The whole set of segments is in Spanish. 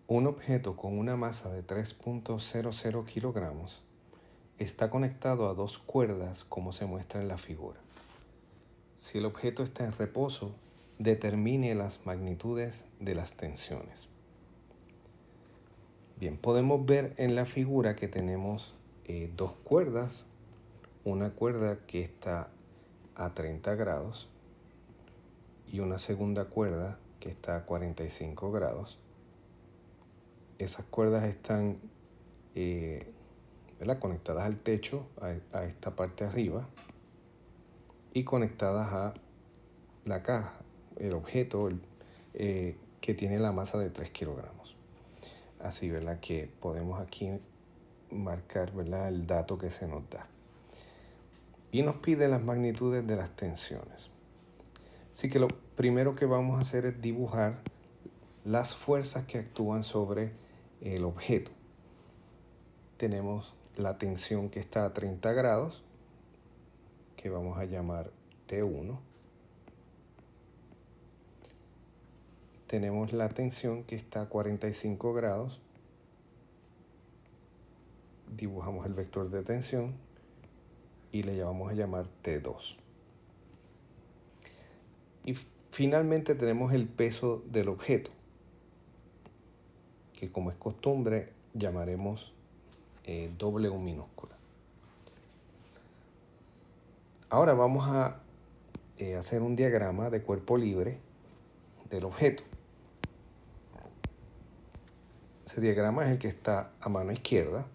Un objeto con una masa de 3.00 kilogramos está conectado a dos cuerdas como se muestra en la figura. Si el objeto está en reposo, determine las magnitudes de las tensiones. Bien, podemos ver en la figura que tenemos dos cuerdas, una cuerda que está a 30 grados y una segunda cuerda que está a 45 grados. Esas cuerdas están conectadas al techo, a esta parte de arriba, y conectadas a la caja, el objeto que tiene la masa de 3 kilogramos. Así, ¿verdad? Que podemos aquí marcar, ¿verdad?, el dato que se nos da. Y nos pide las magnitudes de las tensiones. Así que lo primero que vamos a hacer es dibujar las fuerzas que actúan sobre el objeto. Tenemos la tensión que está a 30 grados, que vamos a llamar T1. Tenemos la tensión que está a 45 grados. Dibujamos el vector de tensión y le vamos a llamar T2. Y finalmente tenemos el peso del objeto, que como es costumbre llamaremos W minúscula. Ahora vamos a hacer un diagrama de cuerpo libre del objeto. Ese diagrama es el que está a mano izquierda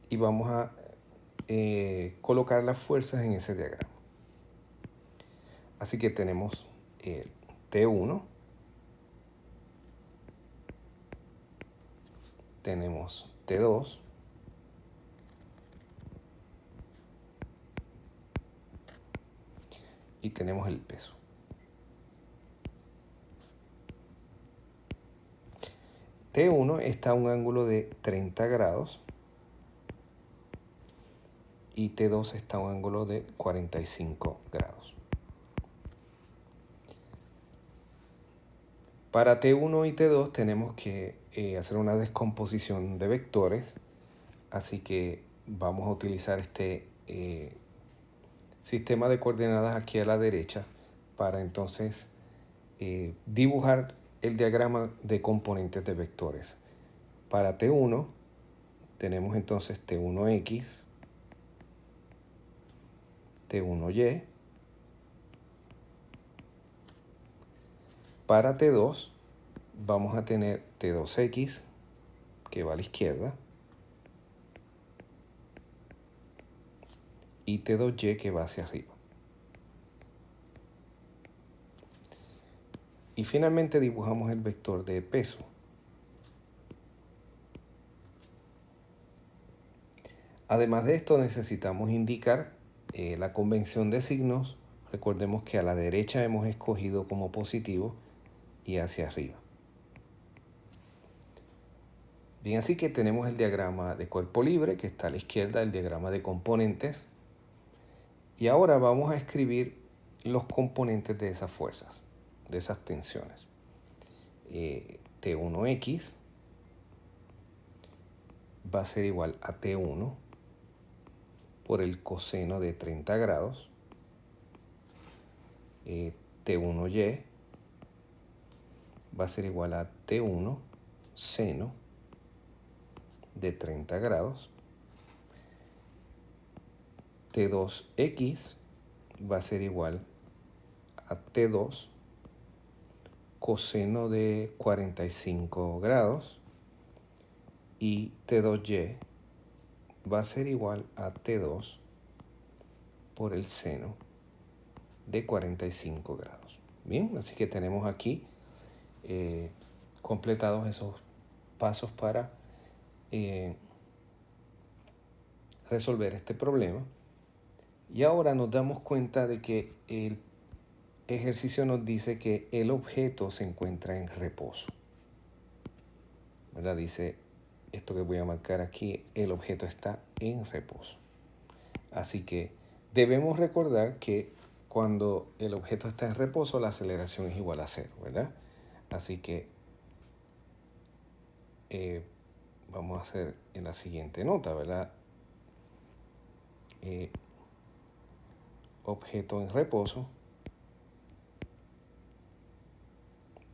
y vamos a colocar las fuerzas en ese diagrama. Así que tenemos T1, tenemos T2, y tenemos el peso. T1 está a un ángulo de 30 grados y T2 está a un ángulo de 45 grados. Para T1 y T2 tenemos que hacer una descomposición de vectores, así que vamos a utilizar este sistema de coordenadas aquí a la derecha para entonces dibujar el diagrama de componentes de vectores. Para T1 tenemos entonces T1X, T1Y. Para T2 vamos a tener T2X, que va a la izquierda, y T2Y, que va hacia arriba. Y finalmente dibujamos el vector de peso. Además de esto necesitamos indicar la convención de signos. Recordemos que a la derecha hemos escogido como positivo y hacia arriba. Bien, así que tenemos el diagrama de cuerpo libre, que está a la izquierda, el diagrama de componentes. Y ahora vamos a escribir los componentes de esas fuerzas, de esas tensiones. T1X va a ser igual a T1 por el coseno de 30 grados. T1Y va a ser igual a T1 seno de 30 grados. T2X va a ser igual a T2 coseno de 45 grados. Y T2Y va a ser igual a T2 por el seno de 45 grados. Bien, así que tenemos aquí completados esos pasos para resolver este problema. Y ahora nos damos cuenta de que el ejercicio nos dice que el objeto se encuentra en reposo, ¿verdad? Dice esto que voy a marcar aquí, el objeto está en reposo. Así que debemos recordar que cuando el objeto está en reposo, la aceleración es igual a 0, ¿verdad? Así que vamos a hacer en la siguiente nota, ¿verdad? Objeto en reposo.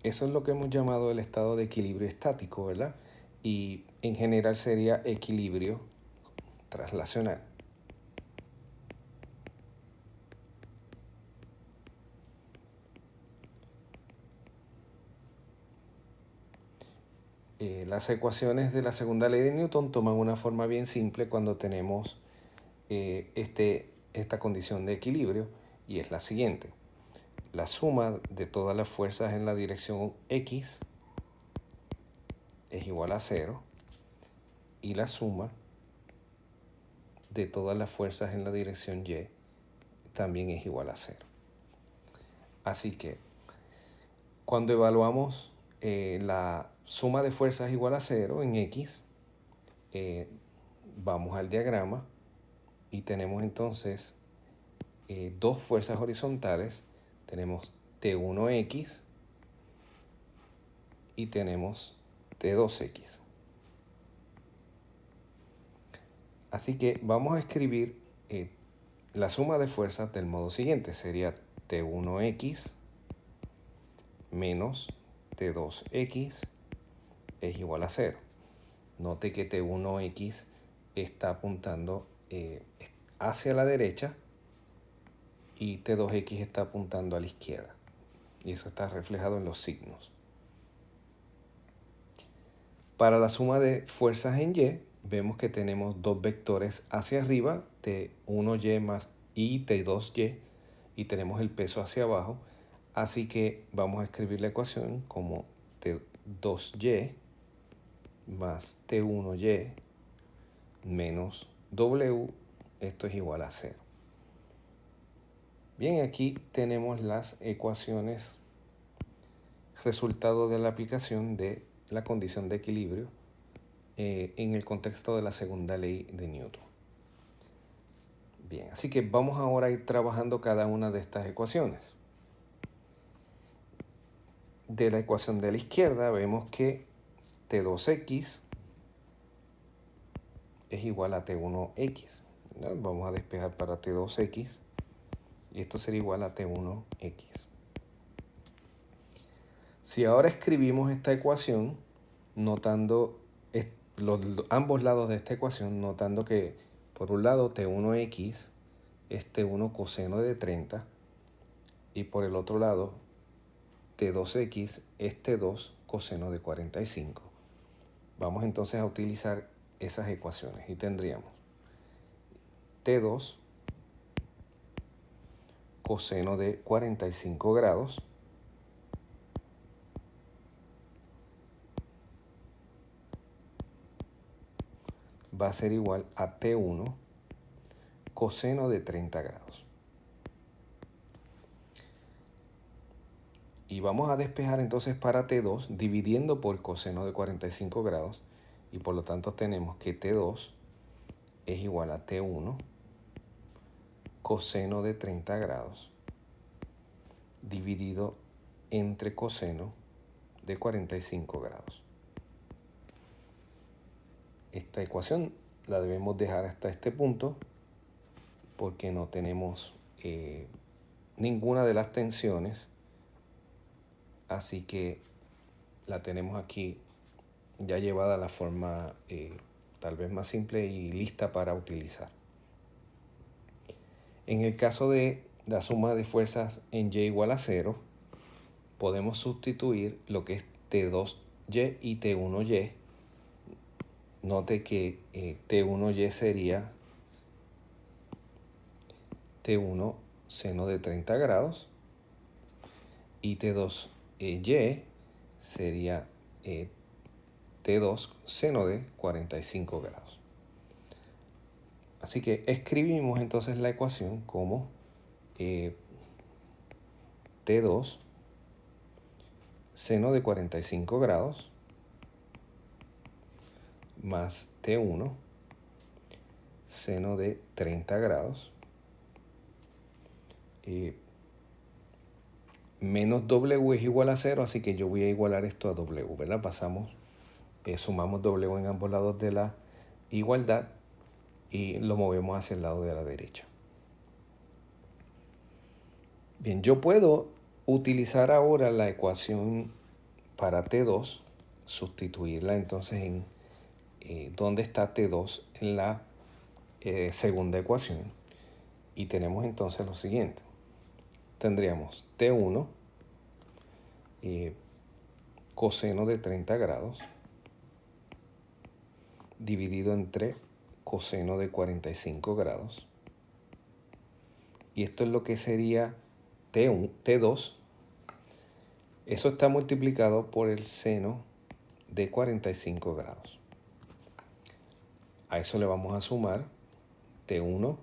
Eso es lo que hemos llamado el estado de equilibrio estático, ¿verdad? Y en general sería equilibrio traslacional. Las ecuaciones de la segunda ley de Newton toman una forma bien simple cuando tenemos esta condición de equilibrio, y es la siguiente. La suma de todas las fuerzas en la dirección X es igual a 0, y la suma de todas las fuerzas en la dirección Y también es igual a 0. Así que cuando evaluamos la suma de fuerzas igual a 0 en X, vamos al diagrama y tenemos entonces dos fuerzas horizontales. Tenemos T1X y tenemos T2X. Así que vamos a escribir la suma de fuerzas del modo siguiente. Sería T1X menos T2X es igual a 0. Note que T1X está apuntando hacia la derecha y T2X está apuntando a la izquierda. Y eso está reflejado en los signos. Para la suma de fuerzas en Y, vemos que tenemos dos vectores hacia arriba, T1Y más y T2Y, y tenemos el peso hacia abajo. Así que vamos a escribir la ecuación como T2Y más T1Y menos W, esto es igual a 0. Bien, aquí tenemos las ecuaciones resultado de la aplicación de la condición de equilibrio en el contexto de la segunda ley de Newton. Bien, así que vamos ahora a ir trabajando cada una de estas ecuaciones. De la ecuación de la izquierda vemos que T2X es igual a T1X. ¿No? Vamos a despejar para T2X y esto sería igual a T1X. Si ahora escribimos esta ecuación, notando ambos lados de esta ecuación, notando que por un lado T1X es T1 coseno de 30 y por el otro lado T2X es T2 coseno de 45. Vamos entonces a utilizar esas ecuaciones y tendríamos T2 coseno de 45 grados va a ser igual a T1 coseno de 30 grados. Y vamos a despejar entonces para T2 dividiendo por coseno de 45 grados, y por lo tanto tenemos que T2 es igual a T1 coseno de 30 grados dividido entre coseno de 45 grados. Esta ecuación la debemos dejar hasta este punto porque no tenemos ninguna de las tensiones, así que la tenemos aquí ya llevada a la forma tal vez más simple y lista para utilizar. En el caso de la suma de fuerzas en Y igual a 0, podemos sustituir lo que es T2Y y T1Y. Note que T1Y sería T1 seno de 30 grados y T2Y sería T2 seno de 45 grados. Así que escribimos entonces la ecuación como T2 seno de 45 grados más T1 seno de 30 grados menos W es igual a 0, así que yo voy a igualar esto a W, ¿verdad? Pasamos Sumamos W en ambos lados de la igualdad y lo movemos hacia el lado de la derecha. Bien, yo puedo utilizar ahora la ecuación para T2, sustituirla entonces en dónde está T2 en la segunda ecuación. Y tenemos entonces lo siguiente. Tendríamos T1 coseno de 30 grados dividido entre coseno de 45 grados. Y esto es lo que sería T1, T2. Eso está multiplicado por el seno de 45 grados. A eso le vamos a sumar T1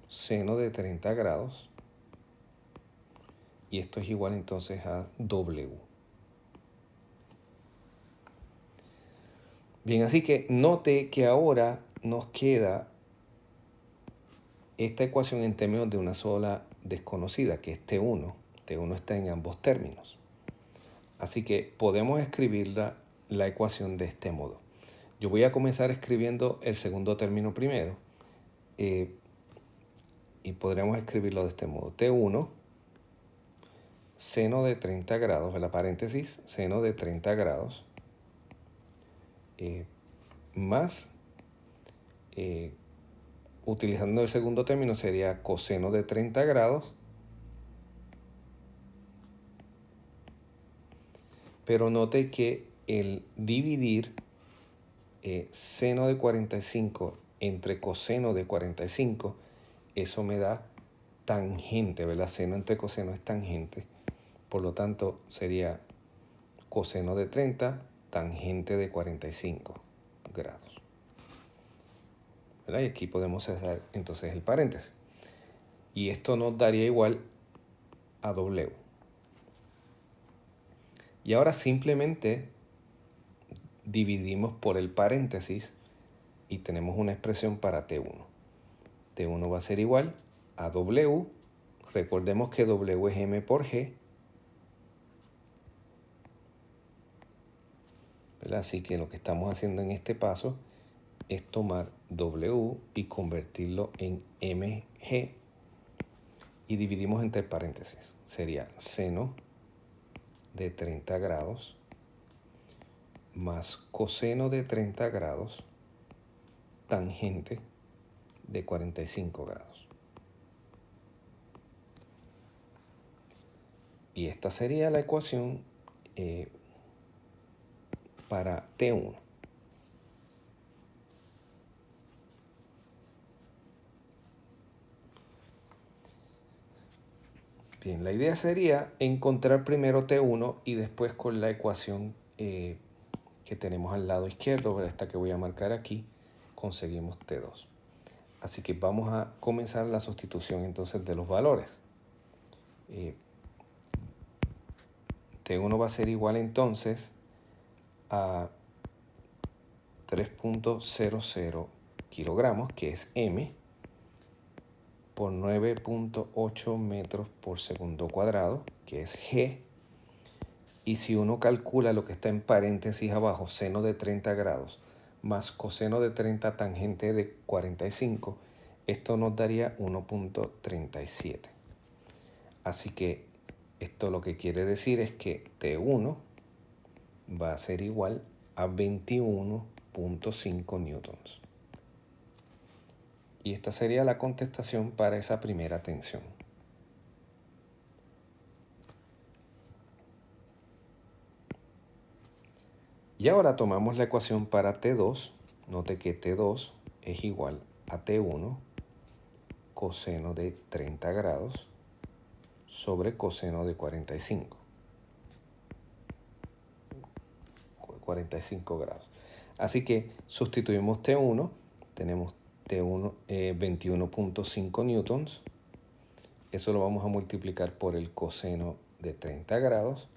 seno de 30 grados. Y esto es igual entonces a W. Bien, así que note que ahora nos queda esta ecuación en términos de una sola desconocida, que es T1. T1 está en ambos términos. Así que podemos escribir la ecuación de este modo. Yo voy a comenzar escribiendo el segundo término primero. Y podremos escribirlo de este modo. T1 seno de 30 grados, en la paréntesis, seno de 30 grados, más, utilizando el segundo término, sería coseno de 30 grados, pero note que el dividir seno de 45 entre coseno de 45, eso me da tangente, ¿verdad? Seno entre coseno es tangente. Por lo tanto, sería coseno de 30, tangente de 45 grados. ¿Verdad? Y aquí podemos cerrar entonces el paréntesis. Y esto nos daría igual a W. Y ahora simplemente dividimos por el paréntesis y tenemos una expresión para T1. T1 va a ser igual a W. Recordemos que W es M por G. ¿Verdad? Así que lo que estamos haciendo en este paso es tomar W y convertirlo en mg y dividimos entre paréntesis. Sería seno de 30 grados más coseno de 30 grados tangente de 45 grados. Y esta sería la ecuación para T1. Bien, la idea sería encontrar primero T1 y después con la ecuación que tenemos al lado izquierdo, esta que voy a marcar aquí, conseguimos T2. Así que vamos a comenzar la sustitución entonces de los valores. T1 va a ser igual entonces a 3.00 kilogramos, que es M, por 9.8 metros por segundo cuadrado, que es G. Y si uno calcula lo que está en paréntesis abajo, seno de 30 grados, más coseno de 30 tangente de 45, esto nos daría 1.37. Así que esto lo que quiere decir es que T1 va a ser igual a 21.5 newtons. Y esta sería la contestación para esa primera tensión. Y ahora tomamos la ecuación para T2. Note que T2 es igual a T1 coseno de 30 grados sobre coseno de 45. 45 grados. Así que sustituimos T1. Tenemos T1 21.5 newtons. Eso lo vamos a multiplicar por el coseno de 30 grados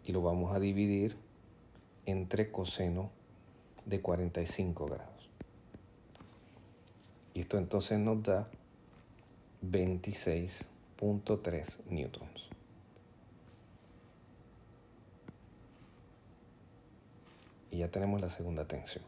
y lo vamos a dividir entre coseno de 45 grados. Y esto entonces nos da 26.3 newtons. aquí ya tenemos la segunda tensión.